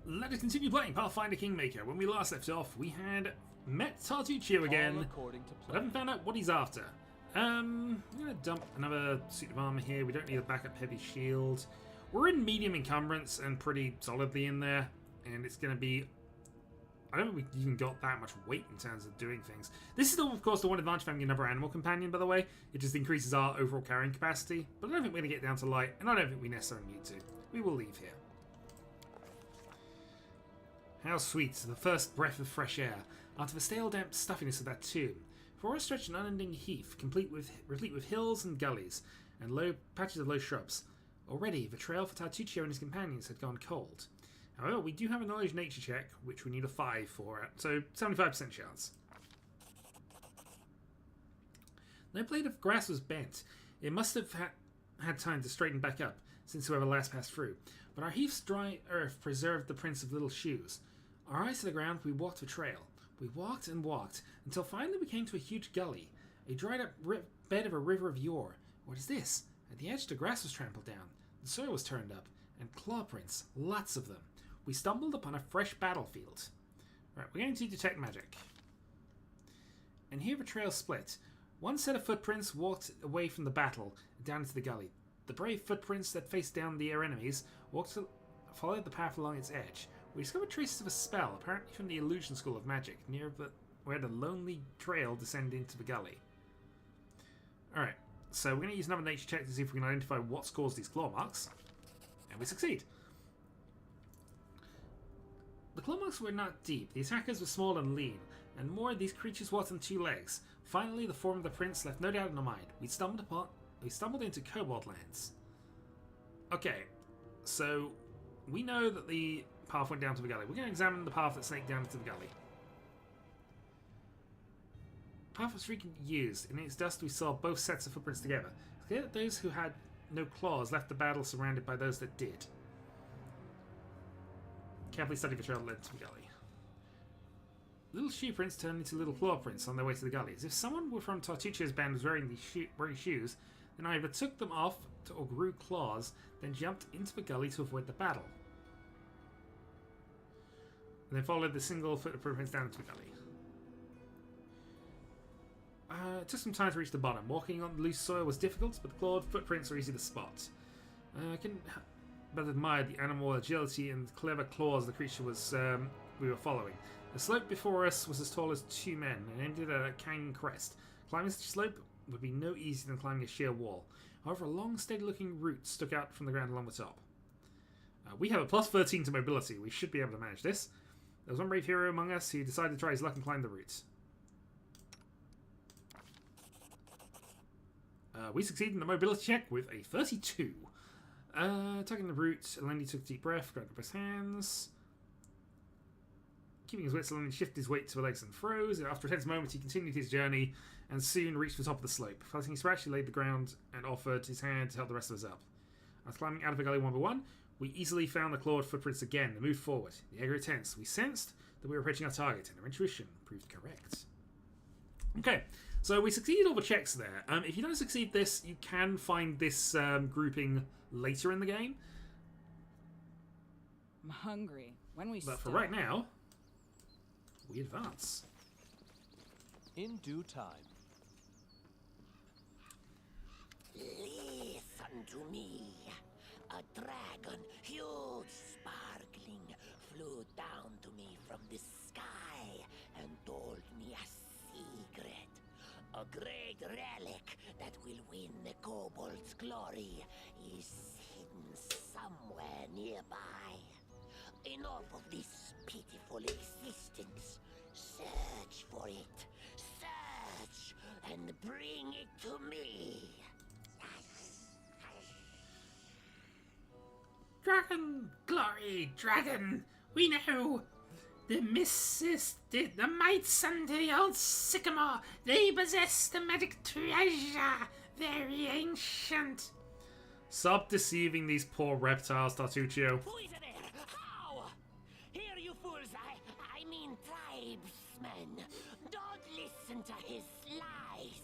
Let us continue playing Pathfinder Kingmaker. When we last left off, we had met Tartuccio again, but haven't found out what he's after. I'm going to dump another suit of armor here. We don't need a backup heavy shield. We're in medium encumbrance and pretty solidly in there, and it's going to be... I don't think we even got that much weight in terms of doing things. This is, of course, the one advantage of having another animal companion, by the way. It just increases our overall carrying capacity, but I don't think we're going to get down to light, and I don't think we necessarily need to. We will leave here. How sweet, the first breath of fresh air, after the stale damp stuffiness of that tomb. For us stretched an unending heath, replete with hills and gullies, and low patches of low shrubs. Already, the trail for Tartuccio and his companions had gone cold. However, we do have a knowledge nature check, which we need a 5 for, so 75% chance. No blade of grass was bent. It must have had time to straighten back up, since whoever last passed through. But our heath's dry earth preserved the prints of little shoes. Our eyes to the ground, we walked the trail. We walked and walked, until finally we came to a huge gully. A dried-up bed of a river of yore. What is this? At the edge, the grass was trampled down. The soil was turned up, and claw prints, lots of them. We stumbled upon a fresh battlefield. Right, we're going to detect magic. And here the trail split. One set of footprints walked away from the battle, down into the gully. The brave footprints that faced down their enemies followed the path along its edge. We discovered traces of a spell, apparently from the illusion school of magic, near where the lonely trail descended into the gully. Alright, so we're going to use another nature check to see if we can identify what's caused these claw marks. And we succeed. The claw marks were not deep. The attackers were small and lean, and more these creatures walked on 2 legs. Finally, the form of the prince left no doubt in our mind. We stumbled into Cobalt Lands. Okay, so we know that the path went down to the gully. We're going to examine the path that snaked down into the gully. The path was frequently used. In its dust, we saw both sets of footprints together. It's clear that those who had no claws left the battle surrounded by those that did. Carefully study the trail that led to the gully. Little shoe prints turned into little claw prints on their way to the gully. As if someone from Tartuccio's band was wearing these shoes, then either took them off or grew claws, then jumped into the gully to avoid the battle. And then followed the single footprints down into the gully. It took some time to reach the bottom. Walking on the loose soil was difficult, but the clawed footprints were easy to spot. I couldn't but admire the animal agility and clever claws the creature we were following. The slope before us was as tall as 2 men and ended at a canyon crest. Climbing such a slope would be no easier than climbing a sheer wall. However, a long, steady-looking route stuck out from the ground along the top. We have a plus 13 to mobility. We should be able to manage this. There was one brave hero among us who decided to try his luck and climb the route. We succeeded in the mobility check with a 32. Tugging the route, Lenny took a deep breath, grabbed up his hands. Keeping his wits, Lenny shifted his weight to the legs and froze. After a tense moment, he continued his journey and soon reached the top of the slope. Flattening his scratch, he laid the ground and offered his hand to help the rest of us up. After climbing out of the gully one by one, we easily found the clawed footprints again and moved forward. The air grew tense. We sensed that we were approaching our target, and our intuition proved correct. Okay, so we succeeded all the checks there. If you don't succeed this, you can find this grouping later in the game. I'm hungry. But for right now, we advance. In due time. Listen to me. A dragon, huge, sparkling, flew down to me from the sky and told me a secret. A great relic that will win the kobold's glory is hidden somewhere nearby. Enough of this pitiful existence. Search for it. Search and bring it to me. Dragon! Glory, dragon! We know! The mists, the mites under the old sycamore, they possess the magic treasure, very ancient. Stop deceiving these poor reptiles, Tartuccio. Who is there? How? Here, you fools, I mean tribesmen. Don't listen to his lies.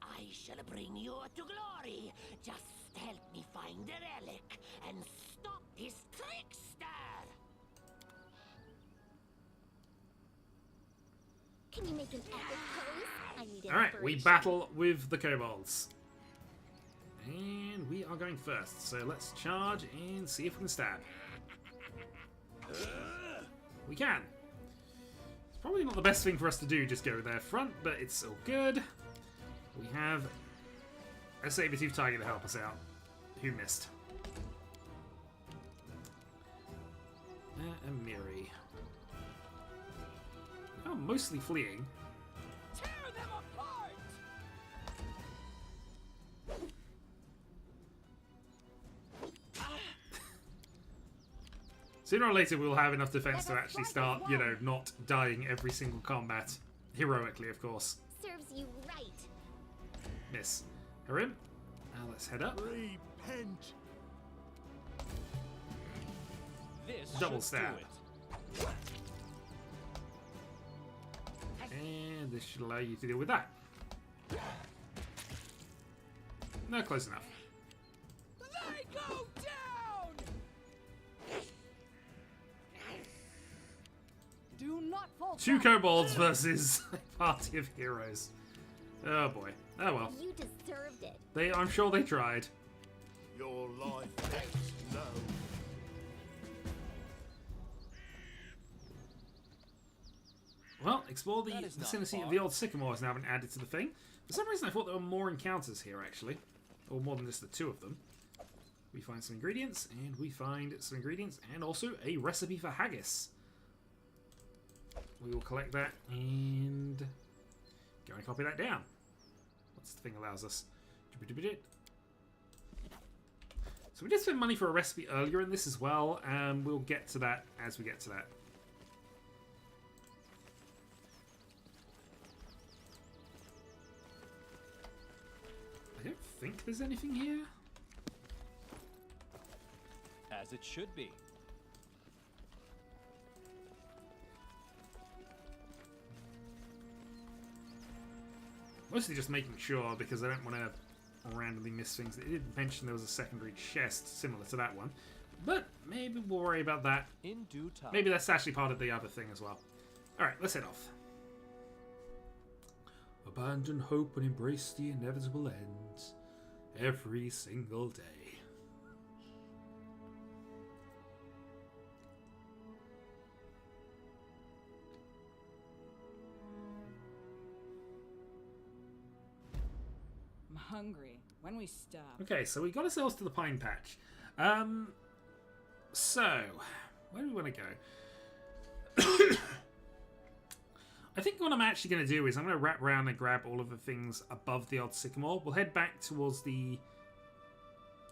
I shall bring you to glory. Just help me find the relic and stop this trickster. Can you make an epic pose? I need Alright, we inspiration. battle with the kobolds. And we are going first, so let's charge and see if we can stab. We can. It's probably not the best thing for us to do, just go there front, but it's all good. We have a saber-tooth tiger to help us out. Who missed? A Miri. Oh, mostly fleeing. Tear them apart! Sooner or later, we'll have enough defense to actually start, you know, not dying every single combat. Heroically, of course. Serves you right. Miss. Harim. Now let's head up. Repent. This Double should stab. do it. And this should allow you to deal with that. No, close enough. They go down! Do not fall Two back. kobolds versus a party of heroes. Oh boy. Oh well. You deserved it. I'm sure they tried. Your life is low. Well, explore the That is not vicinity of far. the old sycamore has now been added to the thing. For some reason I thought there were more encounters here actually. Or more than just the two of them. We find some ingredients, and we find some ingredients, and also a recipe for haggis. We will collect that and go and copy that down. What's the thing allows us? So we did spend money for a recipe earlier in this as well, and we'll get to that as we get to that. I don't think there's anything here. As it should be. Mostly just making sure because I don't want to randomly miss things. It did mention there was a secondary chest similar to that one. But maybe we'll worry about that. In due time. Maybe that's actually part of the other thing as well. Alright, let's head off. Abandon hope and embrace the inevitable end. Every single day. I'm hungry. When we stop. Okay, so we got ourselves to the Pine Patch. So, where do we want to go? I think what I'm actually going to do is I'm going to wrap around and grab all of the things above the old sycamore. We'll head back towards the...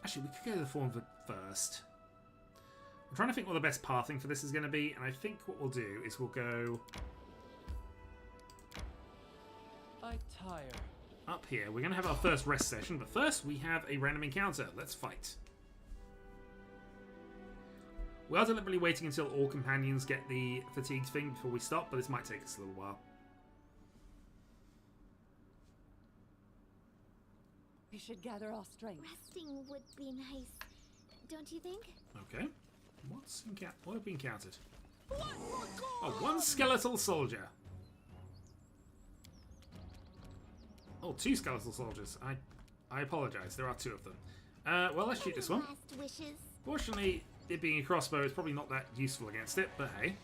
Actually, we could go to the Thornwood first. I'm trying to think what the best pathing for this is going to be, and I think what we'll do is we'll go I tire. up here. We're going to have our first rest session, but first we have a random encounter. Let's fight. We are deliberately waiting until all companions get the fatigued thing before we stop, but this might take us a little while. We should gather our strength. Resting would be nice, don't you think? Okay. What have we encountered? Oh, one skeletal soldier. Oh, two skeletal soldiers. I apologize. There are two of them. Well, let's shoot this one. Last wishes. Fortunately, it being a crossbow is probably not that useful against it, but hey.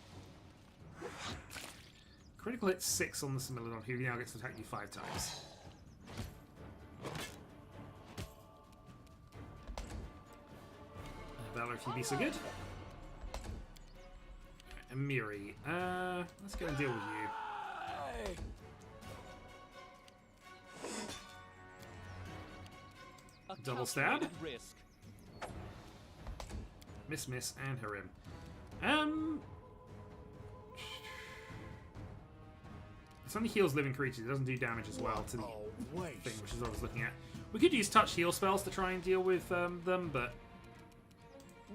Critical hit 6 on the Similodon, who now gets to attack you 5 times. Valor, if you be so good. Amiri. Let's go and deal with you. A Double stab. calculated risk. Miss, and Harim. It only heals living creatures. It doesn't do damage as well to the thing, which is what I was looking at. We could use touch heal spells to try and deal with them, but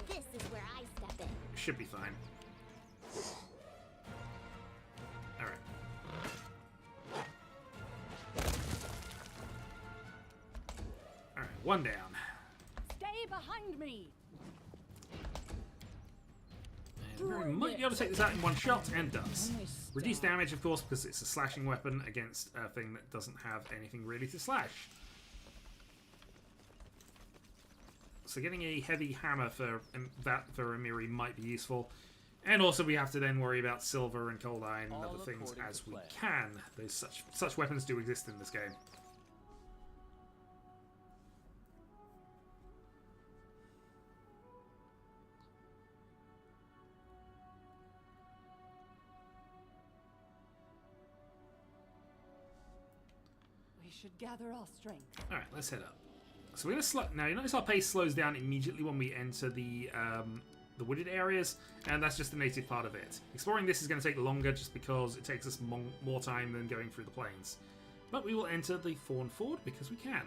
This is where I step in. it should be fine. Alright. Alright, one down. Stay behind me. We might be able to take this out in one shot, and does. When we Reduce stop. damage, of course, because it's a slashing weapon against a thing that doesn't have anything really to slash. So getting a heavy hammer for Amiri might be useful. And also we have to then worry about silver and cold iron and All other things according as to we plan. can. There's such weapons do exist in this game. We should gather our strength. Alright, let's head up. So we're going to now you notice our pace slows down immediately when we enter the wooded areas, and that's just the native part of it. Exploring this is going to take longer just because it takes us more time than going through the plains. But we will enter the Fawn Ford because we can.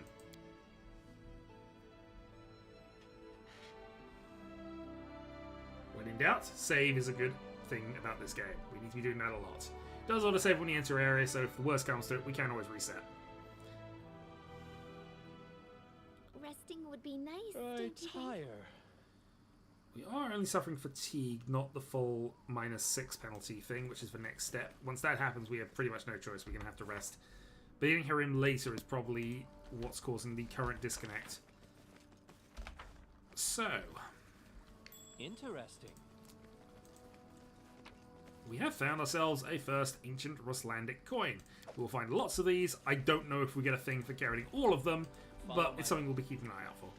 When in doubt, save is a good thing about this game. We need to be doing that a lot. It does auto-save when you enter area, so if the worst comes to it, we can always reset. Resting would be nice, I don't you think? tire. We are only suffering fatigue, not the full -6 penalty thing, which is the next step. Once that happens, we have pretty much no choice. We're going to have to rest. Beating her in later is probably what's causing the current disconnect. So, Interesting. we have found ourselves a first ancient Ruslandic coin. We'll find lots of these. I don't know if we get a thing for carrying all of them, but it's something we'll be keeping an eye out for.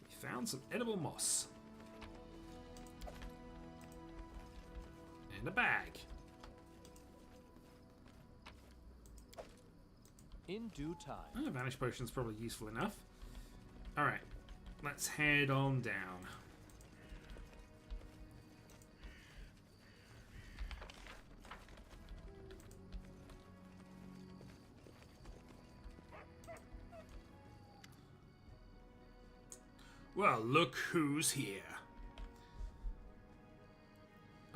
We found some edible moss. And a bag. In due time. Oh, Vanish Potion's probably useful enough. Alright, let's head on down. Well, look who's here.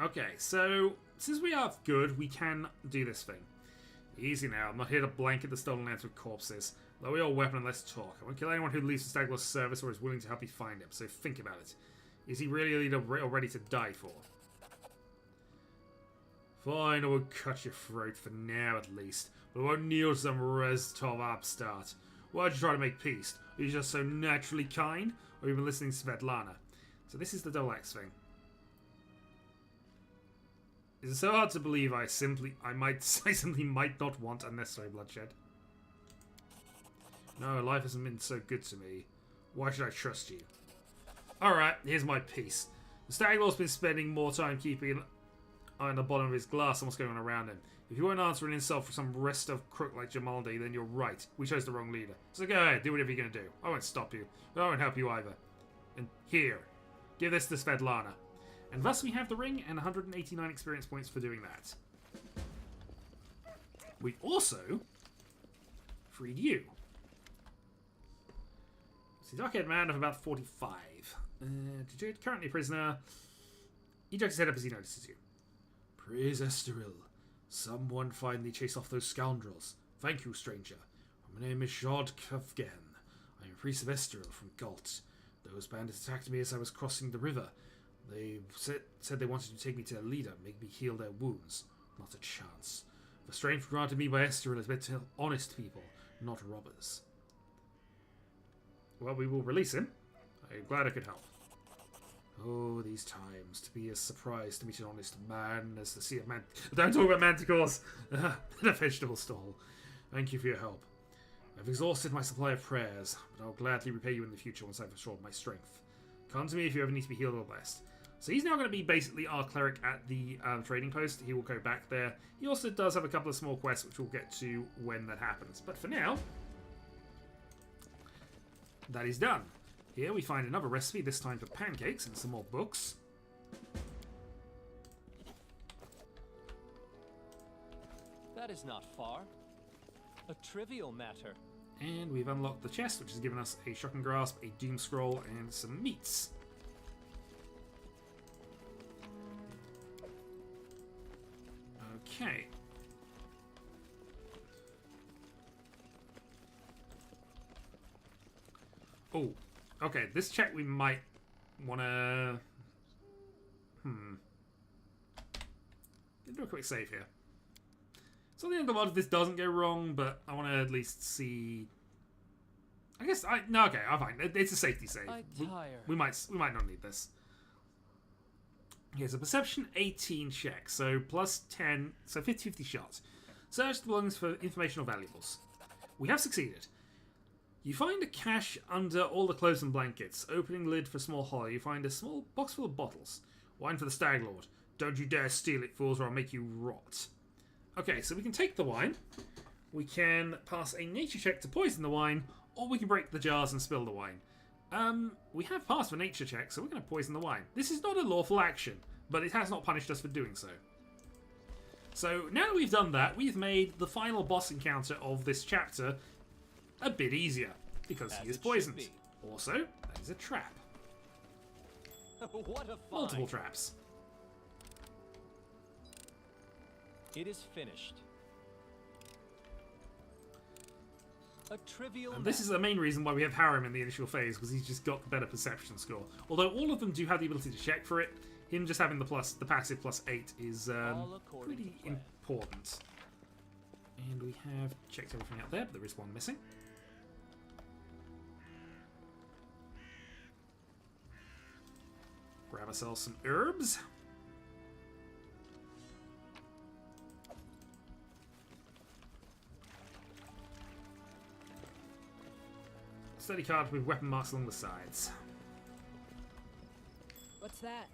Okay, so since we are good, we can do this thing. Easy now, I'm not here to blanket the stolen lands with corpses. Lower your weapon and let's talk. I won't kill anyone who leaves the Stagler's service or is willing to help you find him, so think about it. Is he really a leader or ready to die for? Fine, I will cut your throat for now at least, but I won't kneel to some Reztov upstart. Why'd you try to make peace? Are you just so naturally kind? Or have you been listening to Svetlana? So this is the double axe thing. Is it so hard to believe I simply might not want unnecessary bloodshed? No, life hasn't been so good to me. Why should I trust you? Alright, here's my piece. The Staglor's been spending more time keeping an eye on the bottom of his glass than what's going on around him. If you won't answer an insult for some rest of crook like Jamaldi, then you're right. We chose the wrong leader. So go ahead, do whatever you're going to do. I won't stop you, but I won't help you either. And here, give this to Svetlana. And thus we have the ring and 189 experience points for doing that. We also freed you. It's the Dark-Haired Man of about 45. Currently a prisoner. He jerks his head up as he notices you. Praise Estoril. Someone finally chase off those scoundrels. Thank you, stranger. My name is Jod Kavgen. I am a priest of Estoril from Galt. Those bandits attacked me as I was crossing the river. They said they wanted to take me to a leader, make me heal their wounds. Not a chance. The strength granted me by Estoril is meant to help honest people, not robbers. Well, we will release him. I'm glad I could help. Oh, these times, to be as surprised to meet an honest man as to see a man... Don't talk about manticores! In a vegetable stall. Thank you for your help. I've exhausted my supply of prayers, but I'll gladly repay you in the future once I've restored my strength. Come to me if you ever need to be healed or blessed. So he's now going to be basically our cleric at the trading post. He will go back there. He also does have a couple of small quests, which we'll get to when that happens. But for now, that is done. Here we find another recipe, this time for pancakes and some more books. That is not far. A trivial matter. And we've unlocked the chest, which has given us a Shocking Grasp, a Doom Scroll, and some meats. Okay. Oh, okay. This check we might Wanna... Do a quick save here. It's not the end of the world if this doesn't go wrong, but I want to at least see... I guess no, okay, I'm fine. It's a safety save. We might not need this. Here's a perception 18 check, so plus 10, so 50-50 shots. Search the belongings for information or valuables. We have succeeded. You find a cache under all the clothes and blankets. Opening lid for a small hole, you find a small box full of bottles. Wine for the Stag Lord. Don't you dare steal it, fools, or I'll make you rot. Okay, so we can take the wine. We can pass a nature check to poison the wine, or we can break the jars and spill the wine. We have passed a nature check, so we're going to poison the wine. This is not a lawful action, but it has not punished us for doing so. So now that we've done that, we've made the final boss encounter of this chapter a bit easier, because he is poisoned. Also, that is a trap. What a find. Multiple traps. It is finished. A trivial. And this is the main reason why we have Harem in the initial phase, because he's just got the better perception score. Although all of them do have the ability to check for it, him just having the passive +8 is pretty important. And we have checked everything out there, but there is one missing. Grab ourselves some herbs. Study card with weapon marks along the sides. What's that?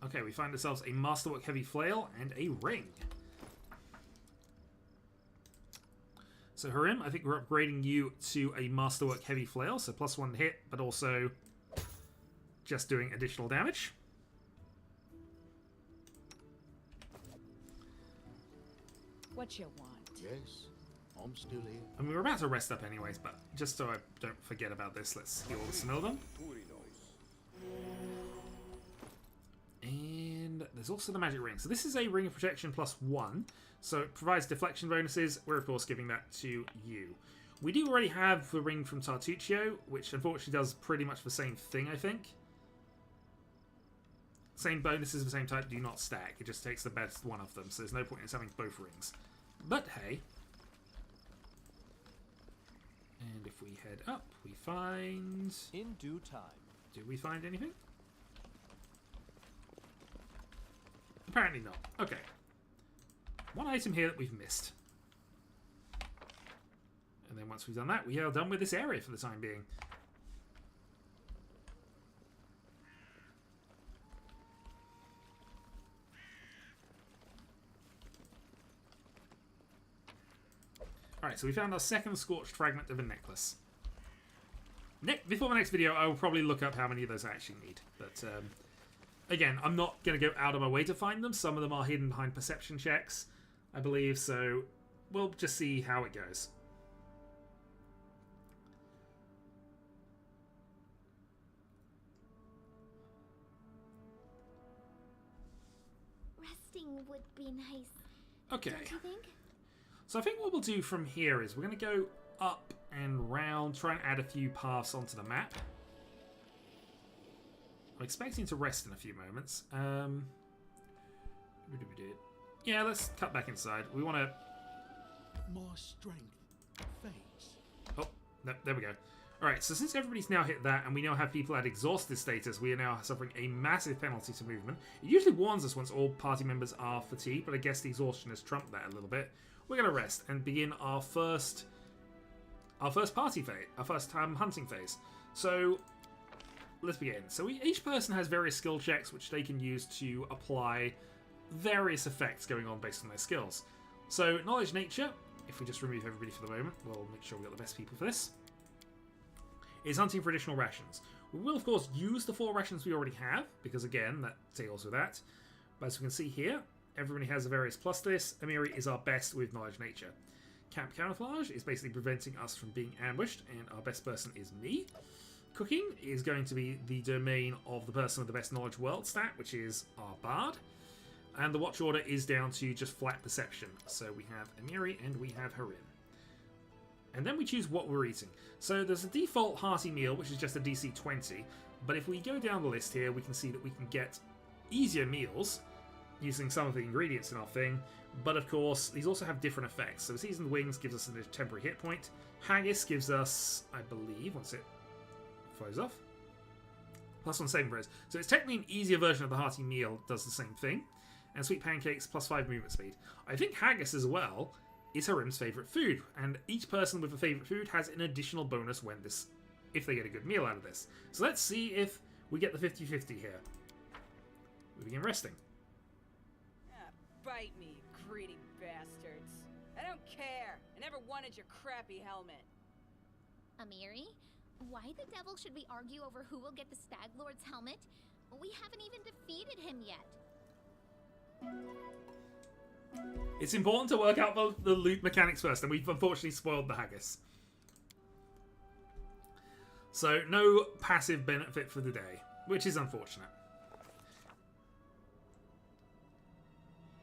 Okay, we find ourselves a Masterwork Heavy Flail and a ring. So Harim, I think we're upgrading you to a Masterwork Heavy Flail, so +1 hit, but also just doing additional damage. What you want? Yes, I'm still here. I mean, we're about to rest up anyways, but just so I don't forget about this, let's heal the Snowdon. And there's also the magic ring. So this is a ring of protection +1. So it provides deflection bonuses. We're, of course, giving that to you. We do already have the ring from Tartuccio, which unfortunately does pretty much the same thing, I think. Same bonuses of the same type do not stack. It just takes the best one of them. So there's no point in having both rings. But hey. And if we head up, we find... In due time. Do we find anything? Apparently not. Okay. One item here that we've missed. And then once we've done that, we are done with this area for the time being. Alright, so we found our second scorched fragment of a necklace. Before the next video, I will probably look up how many of those I actually need. But, again, I'm not going to go out of my way to find them. Some of them are hidden behind perception checks, I believe, so we'll just see how it goes. Resting would be nice. Okay. Don't you think? So I think what we'll do from here is we're going to go up and round, try and add a few paths onto the map. I'm expecting to rest in a few moments. Yeah, let's cut back inside. We want to... My strength fades. Oh, no, there we go. Alright, so since everybody's now hit that, and we now have people at exhausted status, we are now suffering a massive penalty to movement. It usually warns us once all party members are fatigued, but I guess the exhaustion has trumped that a little bit. We're going to rest and begin our first party phase, our first hunting phase. So, let's begin. So each person has various skill checks which they can use to apply various effects going on based on their skills. So, knowledge nature, if we just remove everybody for the moment, we'll make sure we've got the best people for this, is hunting for additional rations. We will, of course, use the 4 rations we already have, because again, that deals with that. But as we can see here, everybody has a various plus this. Amiri is our best with knowledge nature. Camp camouflage is basically preventing us from being ambushed, and our best person is me. Cooking is going to be the domain of the person with the best knowledge world stat, which is our bard. And the watch order is down to just flat perception. So we have Amiri and we have Harim. And then we choose what we're eating. So there's a default hearty meal, which is just a DC 20. But if we go down the list here, we can see that we can get easier meals using some of the ingredients in our thing. But of course, these also have different effects. So Seasoned Wings gives us a temporary hit point. Haggis gives us, I believe, once it flows off, +1 saving throws. So it's technically an easier version of the hearty meal, does the same thing. And Sweet Pancakes, +5 movement speed. I think Haggis as well is Harim's favourite food, and each person with a favourite food has an additional bonus if they get a good meal out of this. So let's see if we get the 50-50 here. We begin resting. Bite me, you greedy bastards. I don't care. I never wanted your crappy helmet. Amiri, why the devil should we argue over who will get the Stag Lord's helmet? We haven't even defeated him yet. It's important to work out the loot mechanics first, and we've unfortunately spoiled the Haggis. So, no passive benefit for the day, which is unfortunate.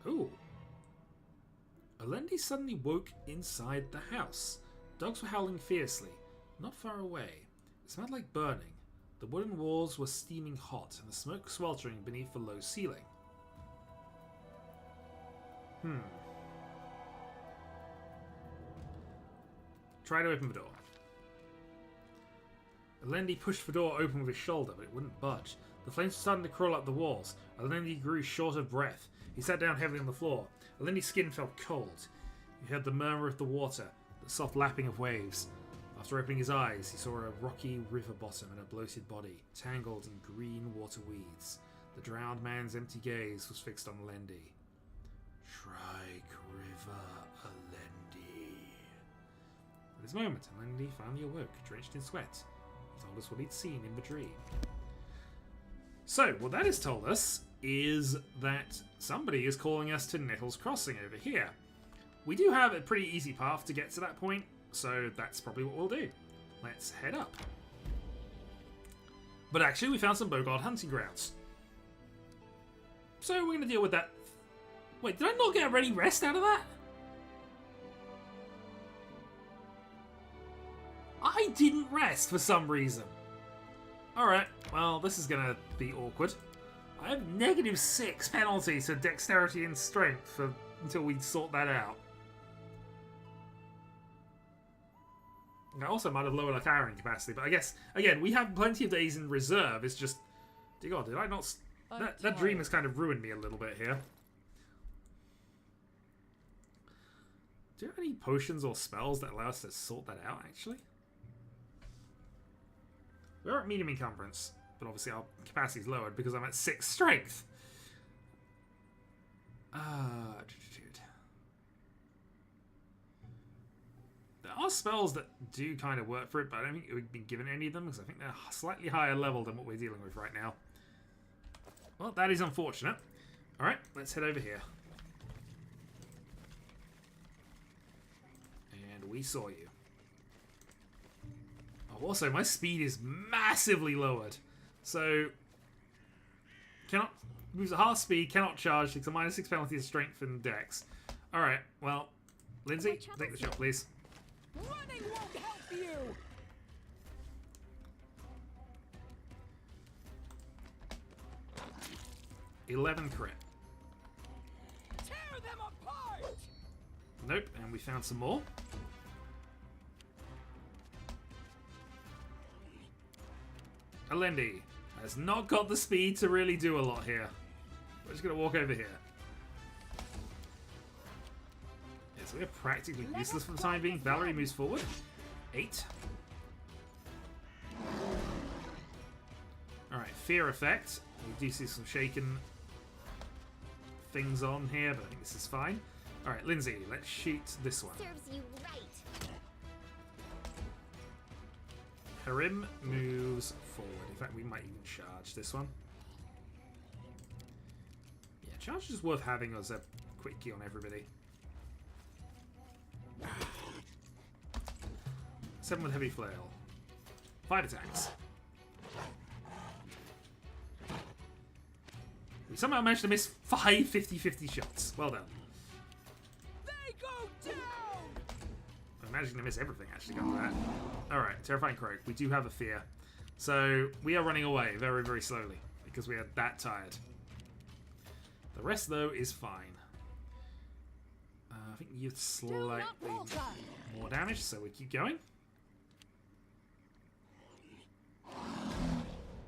Ooh. Alendi suddenly woke inside the house. Dogs were howling fiercely, not far away. It smelled like burning. The wooden walls were steaming hot, and the smoke sweltering beneath the low ceiling. Try to open the door. Alendi pushed the door open with his shoulder, but it wouldn't budge. The flames were starting to crawl up the walls. Alendi grew short of breath. He sat down heavily on the floor. Alendi's skin felt cold. He heard the murmur of the water, the soft lapping of waves. After opening his eyes, he saw a rocky river bottom and a bloated body, tangled in green water weeds. The drowned man's empty gaze was fixed on Alendi. Shrike River Alendi. At this moment, Alendi finally awoke, drenched in sweat. He told us what he'd seen in the dream. So, what that has told us is that somebody is calling us to Nettles Crossing over here. We do have a pretty easy path to get to that point, so that's probably what we'll do. Let's head up. But actually, we found some Bogard hunting grounds. So we're going to deal with that. Wait, did I not get a ready rest out of that? I didn't rest for some reason. Alright, well, this is going to be awkward. I have -6 penalty to dexterity and strength until we sort that out. I also might have lowered our carrying capacity, but I guess, again, we have plenty of days in reserve. It's just, dear God, did I not... That dream has kind of ruined me a little bit here. Do you have any potions or spells that allow us to sort that out, actually? We're at medium encumbrance, but obviously our capacity is lowered because I'm at 6 strength. There are spells that do kind of work for it, but I don't think we've been given any of them because I think they're slightly higher level than what we're dealing with right now. Well, that is unfortunate. Alright, let's head over here. And we saw you. Oh, also, my speed is massively lowered. So, cannot moves at half speed, cannot charge, takes a -6 penalty to strength and dex. Alright, well, Lindsay, take the shot, please. Running won't help you! $11 crit. Tear them apart! Nope, and we found some more. Alendi has not got the speed to really do a lot here. We're just going to walk over here. Yeah, so we're practically useless for the time being. Valerie moves forward. 8. Alright, fear effect. We do see some shaken things on here, but I think this is fine. Alright, Lindsay, let's shoot this one. Serves you right. Harim moves forward. In fact, we might even charge this one. Yeah, charge is worth having as a quickie on everybody. 7 with heavy flail. 5 attacks. We somehow managed to miss 5 50-50 shots. Well done. They go down! I actually going to miss everything, actually, got that. Alright, Terrifying Croak. We do have a fear. So, we are running away very, very slowly, because we are that tired. The rest, though, is fine. I think you've slightly more damage, so we keep going.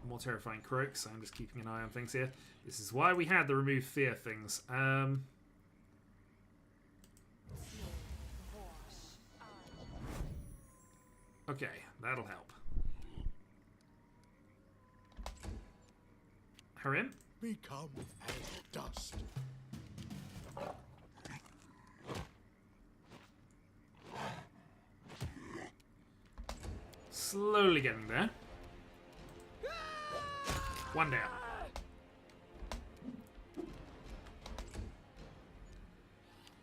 More Terrifying Croak, so I'm just keeping an eye on things here. This is why we had the remove fear things. Okay, that'll help. Harim? Become as dust. Slowly getting there. One down.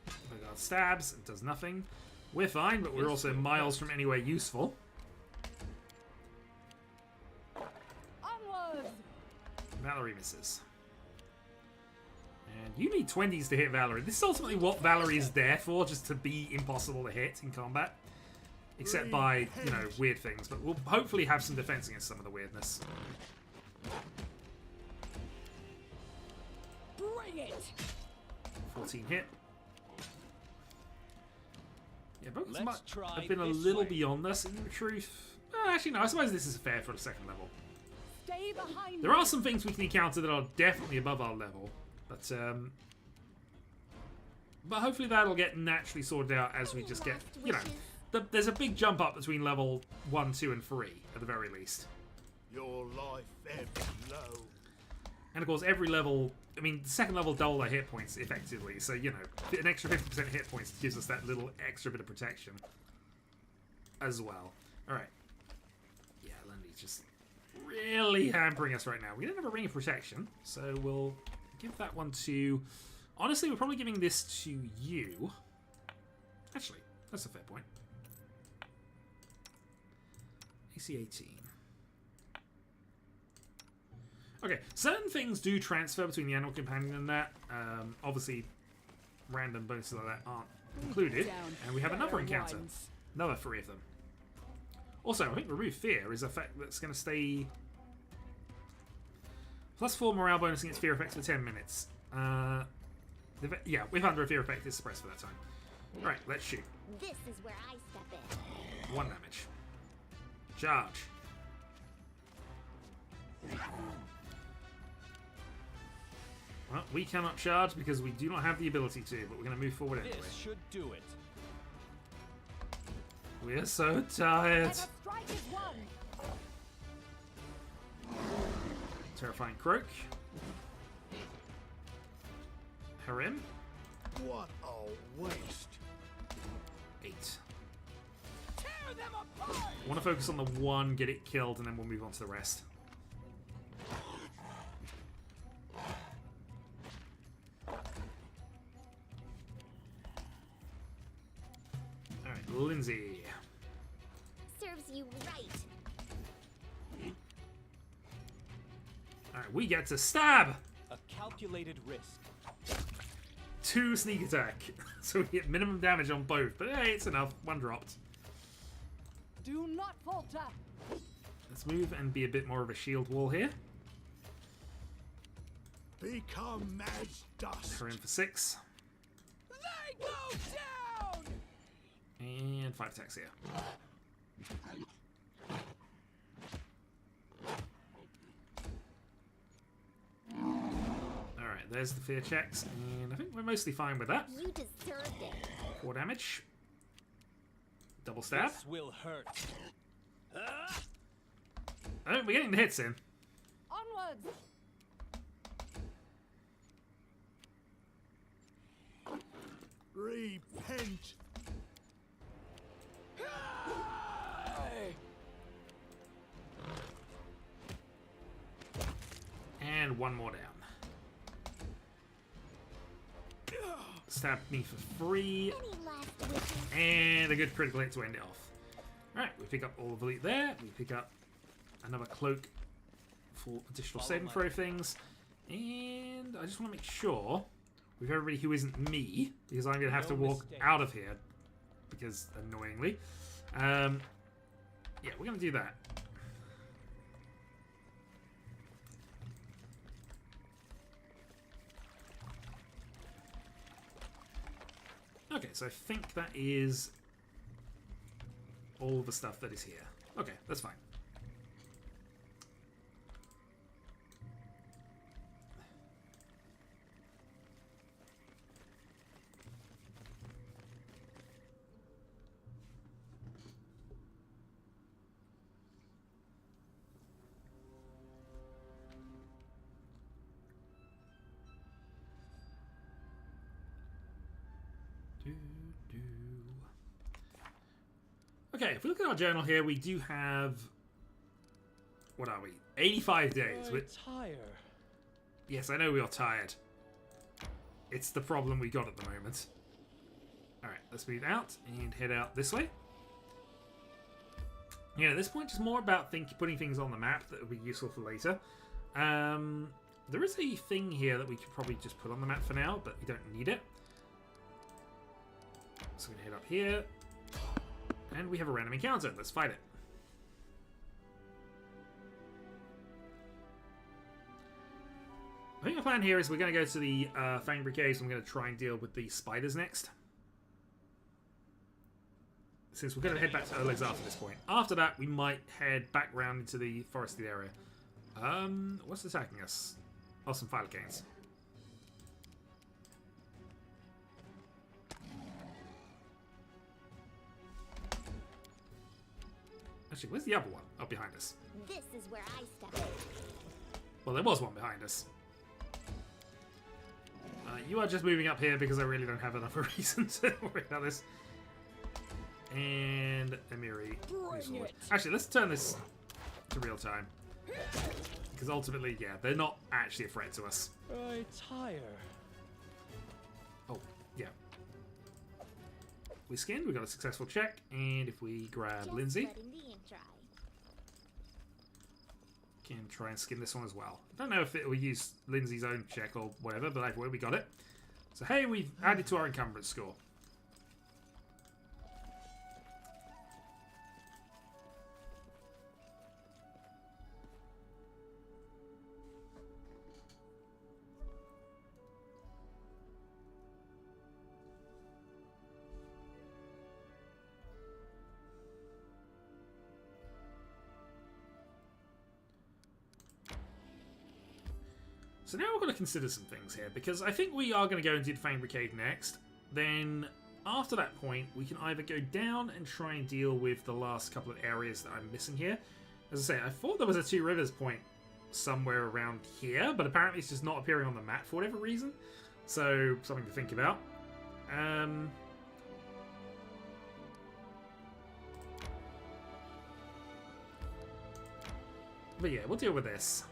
We got stabs. It does nothing. We're fine, but we're also miles from anywhere useful. Onwards! Valerie misses. And you need 20s to hit Valerie. This is ultimately what Valerie is there for, just to be impossible to hit in combat. Except by, you know, weird things. But we'll hopefully have some defense against some of the weirdness. Bring it! 14 hit. Yeah, both Let's try have been a this little way. beyond this, in truth. Actually, no, I suppose this is fair for the second level. Stay behind There are some things we can encounter that are definitely above our level. But hopefully that'll get naturally sorted out as we just get, you know... There's a big jump up between level 1, 2, and 3, at the very least. Your life ebbs low. And of course, every level... I mean, the second level double our hit points, effectively. So, you know, an extra 50% hit points gives us that little extra bit of protection. As well. Alright. Yeah, Lundy's just really hampering us right now. We don't have a Ring of Protection, so we'll give that one to... Honestly, we're probably giving this to you. Actually, that's a fair point. AC 18. Okay, certain things do transfer between the Animal Companion and that. Obviously, random bonuses like that aren't included. And we have another encounter. Another 3 of them. Also, I think Remove Fear is a effect that's going to stay... +4 morale bonus against fear effects for 10 minutes. Yeah, with under a fear effect is suppressed for that time. Alright, let's shoot. This is where I step in. 1 damage. Charge. Well, we cannot charge because we do not have the ability to, but we're going to move forward anyway. This should do it. We're so tired. Strike is one. Terrifying Croak. Harim. What a waste. 8. Tear them apart. I want to focus on the 1, get it killed, and then we'll move on to the rest. Alright, Lindsay. Serves you right. Alright, we get to stab! A calculated risk. 2 sneak attack. So we get minimum damage on both, but hey, it's enough. 1 dropped. Do not falter. Let's move and be a bit more of a shield wall here. Become as dust. We're in for 6. They go down. And 5 attacks here. Alright, there's the fear checks, and I think we're mostly fine with that. You deserved it. 4 damage. Double stab. This will hurt. Oh, we're getting the hits in. Onwards. Repent. And 1 more down. Stab me for 3. Any last wishes? And a good critical hit to end it off. Alright, we pick up all of elite there. We pick up another cloak for additional saving throw things. And I just want to make sure we've got everybody who isn't me, because I'm going to have to walk out of here because annoyingly. Yeah, we're going to do that. Okay, so I think that is all the stuff that is here. Okay, that's fine. Okay, if we look at our journal here, we do have... What are we? 85 days. I tire. Yes, I know we are tired. It's the problem we got at the moment. Alright, let's move out and head out this way. Yeah, at this point, it's more about putting things on the map that will be useful for later. There is a thing here that we could probably just put on the map for now, but we don't need it. So we're going to head up here. And we have a random encounter. Let's fight it. I think the plan here is we're going to go to the Fangry Caves. I'm going to try and deal with the spiders next. Since we're going to head back to Oleg's after this point. After that, we might head back round into the forested area. What's attacking us? Oh, some Phylocanes. Actually, where's the other one? Up behind us. This is where I step in. Well, there was one behind us. You are just moving up here because I really don't have enough of a reason to worry about this. And Amiri. Actually, let's turn this to real time. Because ultimately, yeah, they're not actually a threat to us. I tire. Oh, yeah. We skinned, we got a successful check, and if we grab Just Lindsay, letting the ink dry. can try and skin this one as well. I don't know if it will use Lindsay's own check or whatever, but either way, we got it. So hey, we've added to our encumbrance score. So now we're going to consider some things here, because I think we are going to go into the Fangry Cave next. Then, after that point, we can either go down and try and deal with the last couple of areas that I'm missing here. As I say, I thought there was a Two Rivers point somewhere around here, but apparently it's just not appearing on the map for whatever reason. So, something to think about. But yeah, we'll deal with this.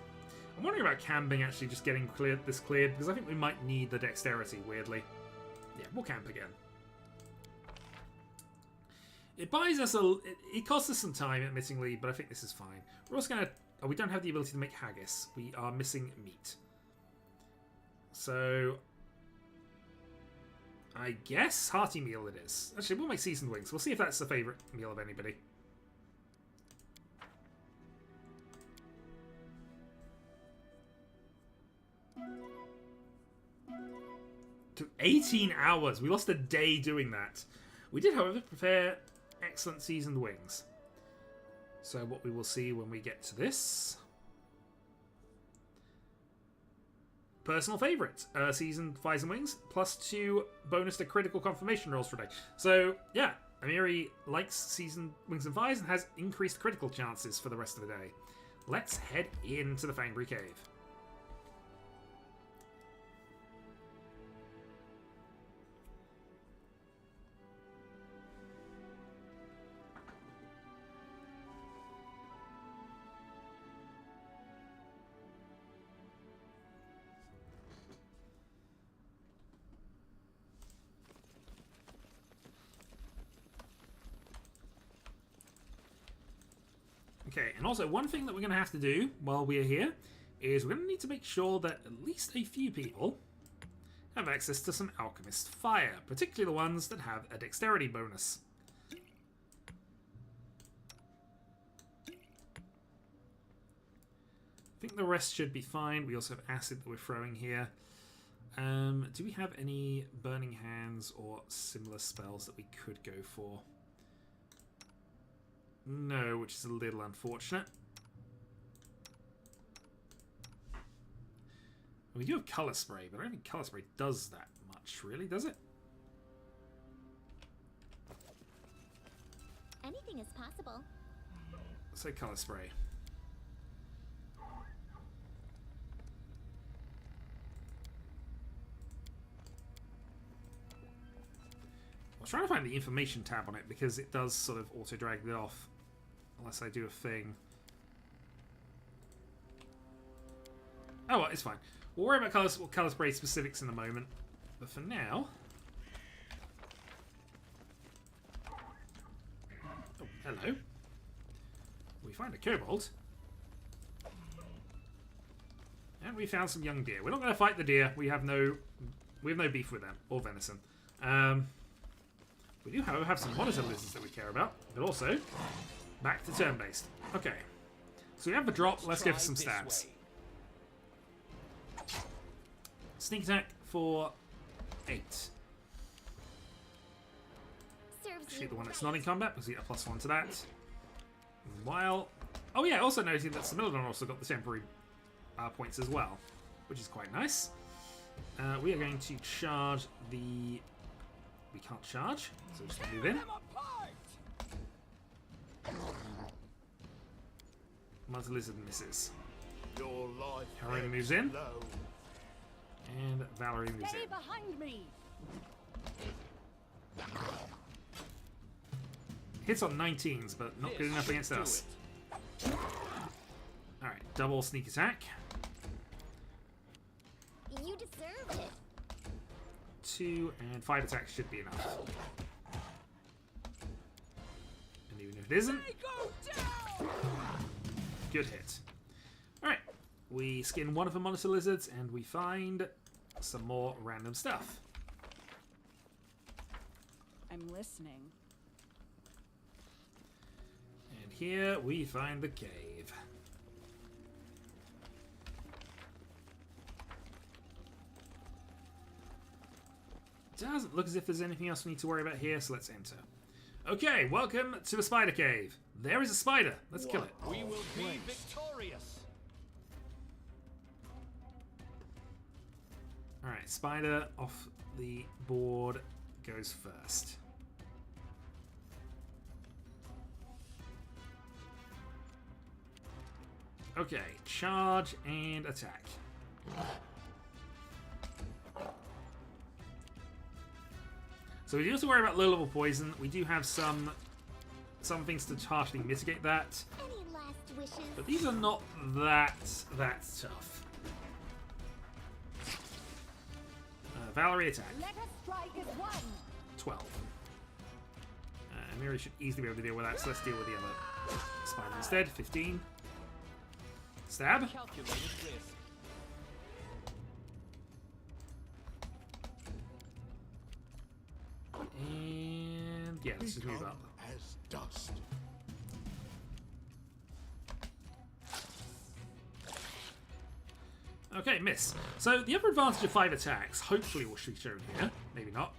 I'm wondering about camping actually just getting this cleared, because I think we might need the dexterity, weirdly. Yeah, we'll camp again. It buys us it costs us some time, admittingly, but I think this is fine. We're also going to... Oh, we don't have the ability to make haggis. We are missing meat. So... I guess hearty meal it is. Actually, we'll make seasoned wings. We'll see if that's the favourite meal of anybody. Took 18 hours. We lost a day doing that. We did, however, prepare excellent seasoned wings. So what we will see when we get to this... Personal favourite. Seasoned thighs and wings. +2 bonus to critical confirmation rolls for a day. So, yeah. Amiri likes seasoned wings and thighs and has increased critical chances for the rest of the day. Let's head into the Fangry Cave. Okay, and also one thing that we're going to have to do while we're here is we're going to need to make sure that at least a few people have access to some Alchemist Fire, particularly the ones that have a dexterity bonus. think the rest should be fine. We also have acid that we're throwing here. Do we have any burning hands or similar spells that we could go for? No, which is a little unfortunate. We do have colour spray, but I don't think colour spray does that much, really, does it? Anything is possible. Say colour spray. I was trying to find the information tab on it because it does sort of auto drag it off unless I do a thing. Oh, well, it's fine. We'll worry about colour spray specifics in a moment. But for now... Oh, hello. We find a kobold. And we found some young deer. We're not going to fight the deer. We have no beef with them. Or venison. We do, however, have some monitor lizards that we care about. But also, back to turn-based. Okay. So we have the drop. Let's go for some stabs. Sneak attack for 8. Shoot the one that's not in combat because we get a +1 to that. While... Oh yeah, also noting that Similodon also got the temporary points as well, which is quite nice. We are going to charge the... We can't charge, so just move in. Mother Lizard misses. Your life Harry moves in. low. And Valerie moves in. behind me! Hits on 19s, but not good enough against us. Alright, double sneak attack. You deserve it. 2 and 5 attacks should be enough. And even if it isn't, good hit. Alright, we skin one of the monitor lizards and we find some more random stuff. I'm listening. And here we find the cave. Doesn't look as if there's anything else we need to worry about here, so let's enter. Okay, welcome to the spider cave. There is a spider. Let's kill it. We will be victorious. Alright, spider off the board goes first. Okay, charge and attack. So we do have to worry about low-level poison. We do have some things to partially mitigate that, Any last wishes? but these are not that tough. Valerie attack. Let us strike as one! 12. Miri should easily be able to deal with that, so let's deal with the other spider instead. 15. Stab. Calculated risk. And yeah, let's just move up. As dust. Okay, miss. So the other advantage of 5 attacks, hopefully will be shown here. Maybe not.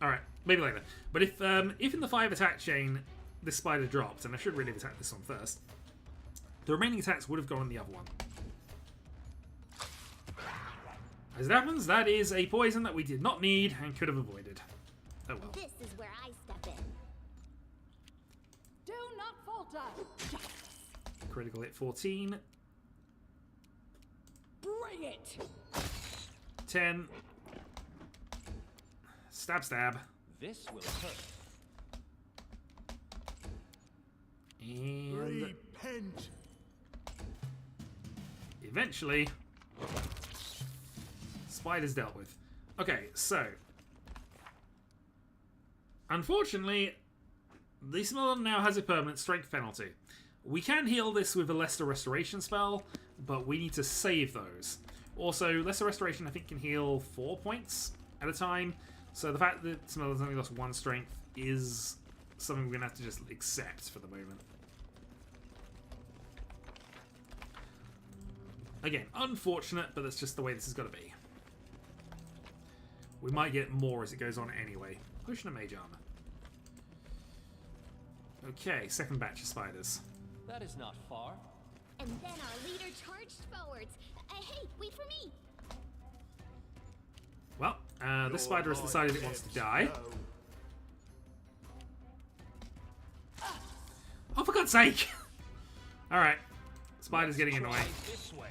Alright, maybe later. But if in the 5 attack chain this spider dropped, and I should really have attacked this one first, the remaining attacks would have gone on the other one. As it happens, that is a poison that we did not need and could have avoided. Oh well. This is where I step in. Do not falter! Critical hit 14. Bring it! 10. Stab, stab. This will hurt. And Repent. eventually, spider's dealt with. Okay, so unfortunately, the Smilodon now has a permanent strength penalty. We can heal this with a Lesser Restoration spell, but we need to save those. Also, Lesser Restoration I think can heal 4 points at a time, so the fact that Smilodon's only lost 1 strength is something we're going to have to just accept for the moment. Again, unfortunate, but that's just the way this has got to be. We might get more as it goes on anyway. Potion of mage armor. Okay, second batch of spiders. That is not far. And then our leader charged forwards. Hey, wait for me! Well, this spider has decided it wants to die. Oh, for God's sake! Alright. Spider's getting annoying. This way.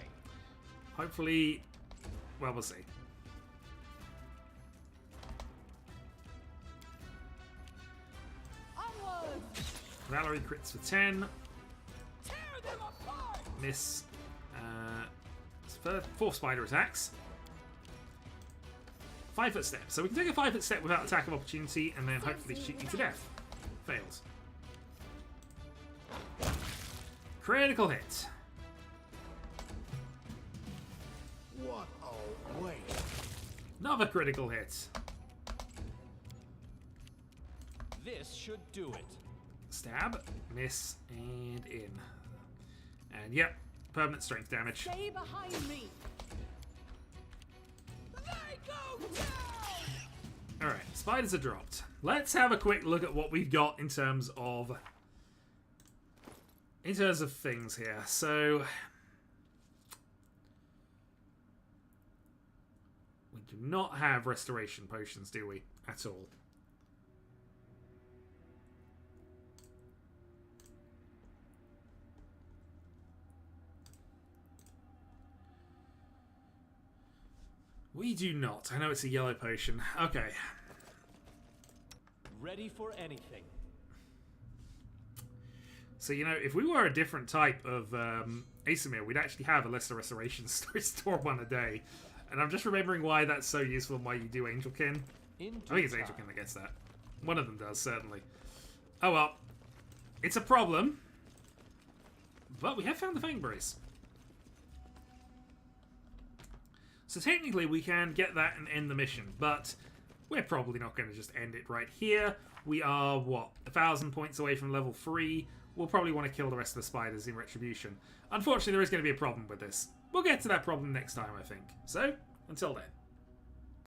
Hopefully... Well, we'll see. Valerie crits for 10. Tear them apart! Miss. Four spider attacks. 5 foot step. So we can take a 5 foot step without attack of opportunity and then hopefully shoot you to death. Fails. Critical hit. What a waste. Another critical hit. This should do it. Stab, miss, and in. And yep, permanent strength damage. Stay behind me! They go down! Alright, spiders are dropped. Let's have a quick look at what we've got in terms of things here. So we do not have restoration potions, do we? At all. We do not. I know it's a yellow potion. Okay. Ready for anything. So, you know, if we were a different type of Asimir, we'd actually have a lesser restoration store one a day. And I'm just remembering why that's so useful and why you do Angelkin. I think it's Angelkin that gets that. One of them does, certainly. Oh well. It's a problem. But we have found the Fang Brace. So technically we can get that and end the mission, but we're probably not going to just end it right here. We are, what, 1,000 points away from level 3. We'll probably want to kill the rest of the spiders in retribution. Unfortunately, there is going to be a problem with this. We'll get to that problem next time, I think. So, until then.